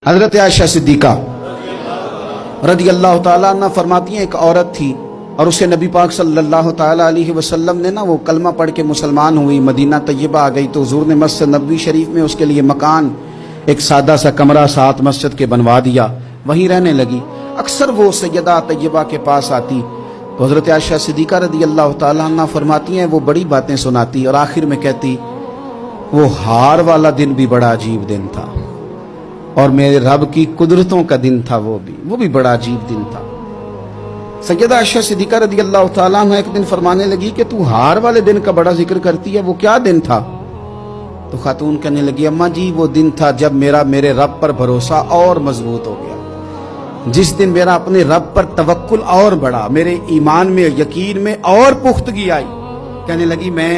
حضرت عائشہ صدیقہ رضی اللہ تعالیٰ عنہ فرماتی ہیں ایک عورت تھی اور اسے نبی پاک صلی اللہ تعالیٰ علیہ وسلم نے وہ کلمہ پڑھ کے مسلمان ہوئی، مدینہ طیبہ آ گئی تو حضور نے مسجد نبوی شریف میں اس کے لیے مکان ایک سادہ سا کمرہ ساتھ مسجد کے بنوا دیا، وہیں رہنے لگی۔ اکثر وہ سیدہ طیبہ کے پاس آتی تو حضرت عائشہ صدیقہ رضی اللہ تعالیٰ عنہ فرماتی ہیں وہ بڑی باتیں سناتی اور آخر میں کہتی وہ ہار والا دن بھی بڑا عجیب دن تھا اور میرے رب کی قدرتوں کا دن تھا، وہ بھی بڑا عجیب دن تھا۔ سیدہ عائشہ صدیقہ رضی اللہ تعالیٰ عنہ ایک دن فرمانے لگی کہ تو ہار والے دن کا بڑا ذکر کرتی ہے، وہ کیا دن تھا؟ تو خاتون کہنے لگی اماں جی وہ دن تھا جب میرے رب پر بھروسہ اور مضبوط ہو گیا، جس دن میرا اپنے رب پر توکل اور بڑھا، میرے ایمان میں یقین میں اور پختگی آئی۔ کہنے لگی میں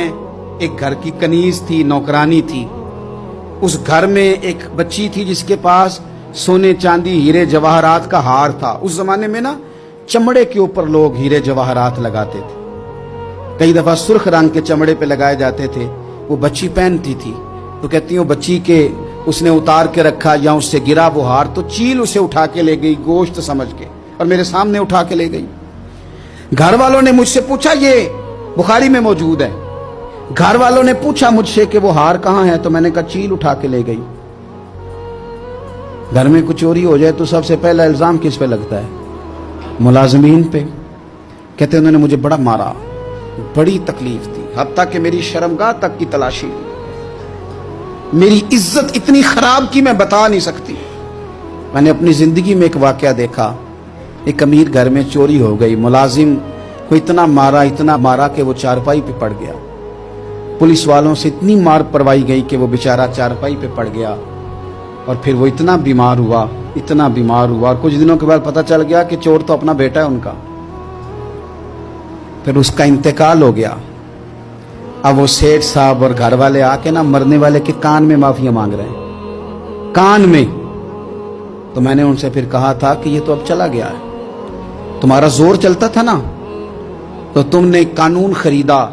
ایک گھر کی کنیز تھی، نوکرانی تھی، اس گھر میں ایک بچی تھی جس کے پاس سونے چاندی ہیرے جواہرات کا ہار تھا۔ اس زمانے میں چمڑے کے اوپر لوگ ہیرے جواہرات لگاتے تھے، کئی دفعہ سرخ رنگ کے چمڑے پہ لگائے جاتے تھے، وہ بچی پہنتی تھی تو کہتی ہوں بچی کے اس نے اتار کے رکھا یا اس سے گرا وہ ہار تو چیل اسے اٹھا کے لے گئی گوشت سمجھ کے اور میرے سامنے اٹھا کے لے گئی۔ گھر والوں نے مجھ سے پوچھا، یہ بخاری میں موجود ہے، گھر والوں نے پوچھا مجھ سے کہ وہ ہار کہاں ہے تو میں نے کہا چیل اٹھا کے لے گئی۔ گھر میں کچھ چوری ہو جائے تو سب سے پہلا الزام کس پہ لگتا ہے؟ ملازمین پہ۔ کہتے انہوں نے مجھے بڑا مارا، بڑی تکلیف تھی، حتیٰ کہ میری شرمگاہ تک کی تلاشی لی، میری عزت اتنی خراب کی میں بتا نہیں سکتی۔ میں نے اپنی زندگی میں ایک واقعہ دیکھا، ایک امیر گھر میں چوری ہو گئی، ملازم کو اتنا مارا کہ وہ چارپائی پہ پڑ گیا، پولیس والوں سے اتنی مار پروائی گئی کہ وہ بیچارہ چارپائی پہ پڑ گیا اور پھر وہ اتنا بیمار ہوا اور کچھ دنوں کے بعد پتہ چل گیا کہ چور تو اپنا بیٹا ہے ان کا، پھر اس کا انتقال ہو گیا۔ اب وہ سیٹھ صاحب اور گھر والے آ کے مرنے والے کے کان میں معافیاں مانگ رہے ہیں، کان میں۔ تو میں نے ان سے پھر کہا تھا کہ یہ تو اب چلا گیا ہے، تمہارا زور چلتا تھا نا تو تم نے قانون خریدا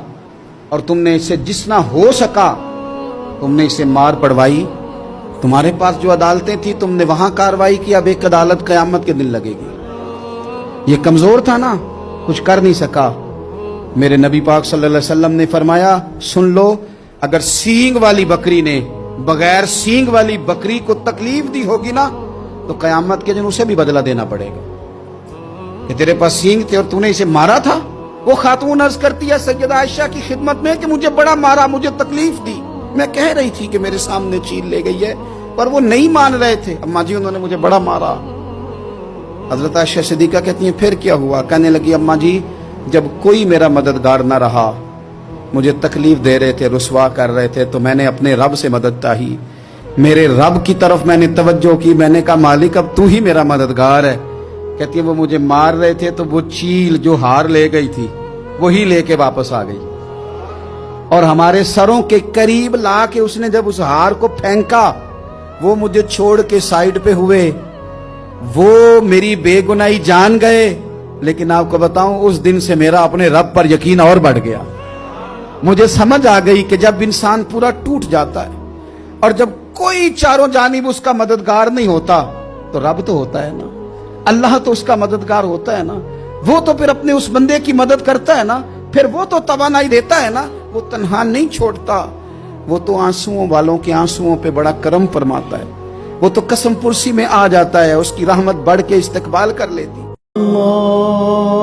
اور تم نے اسے جتنا ہو سکا تم نے اسے مار پڑوائی، تمہارے پاس جو عدالتیں تھی تم نے وہاں کاروائی کی، اب ایک عدالت قیامت کے دن لگے گی۔ یہ کمزور تھا نا، کچھ کر نہیں سکا۔ میرے نبی پاک صلی اللہ علیہ وسلم نے فرمایا سن لو، اگر سینگ والی بکری نے بغیر سینگ والی بکری کو تکلیف دی ہوگی نا تو قیامت کے دن اسے بھی بدلہ دینا پڑے گا کہ تیرے پاس سینگ تھے اور تو نے اسے مارا تھا۔ وہ خاتون عرض کرتی ہے سیدہ عائشہ کی خدمت میں کہ مجھے بڑا مارا، مجھے تکلیف دی، میں کہہ رہی تھی کہ میرے سامنے چیل لے گئی ہے پر وہ نہیں مان رہے تھے، اماں جی انہوں نے مجھے بڑا مارا۔ حضرت عائشہ صدیقہ کہتی ہیں پھر کیا ہوا؟ کہنے لگی اماں جی جب کوئی میرا مددگار نہ رہا، مجھے تکلیف دے رہے تھے، رسوا کر رہے تھے، تو میں نے اپنے رب سے مدد چاہی، میرے رب کی طرف میں نے توجہ کی، میں نے کہا مالک اب تو ہی میرا مددگار ہے۔ کہتی ہے وہ مجھے مار رہے تھے تو وہ چیل جو ہار لے گئی تھی وہی لے کے واپس آ گئی اور ہمارے سروں کے قریب لا کے اس نے جب اس ہار کو پھینکا وہ مجھے چھوڑ کے سائیڈ پہ ہوئے، وہ میری بے گناہی جان گئے، لیکن آپ کو بتاؤں اس دن سے میرا اپنے رب پر یقین اور بڑھ گیا۔ مجھے سمجھ آ گئی کہ جب انسان پورا ٹوٹ جاتا ہے اور جب کوئی چاروں جانب اس کا مددگار نہیں ہوتا تو رب تو ہوتا ہے نا، اللہ تو اس کا مددگار ہوتا ہے نا، وہ تو پھر اپنے اس بندے کی مدد کرتا ہے نا، پھر وہ تو توانائی دیتا ہے نا، وہ تنہا نہیں چھوڑتا، وہ تو آنسوؤں والوں کے آنسوؤں پہ بڑا کرم فرماتا ہے، وہ تو قسم پرسی میں آ جاتا ہے، اس کی رحمت بڑھ کے استقبال کر لیتی۔ اللہ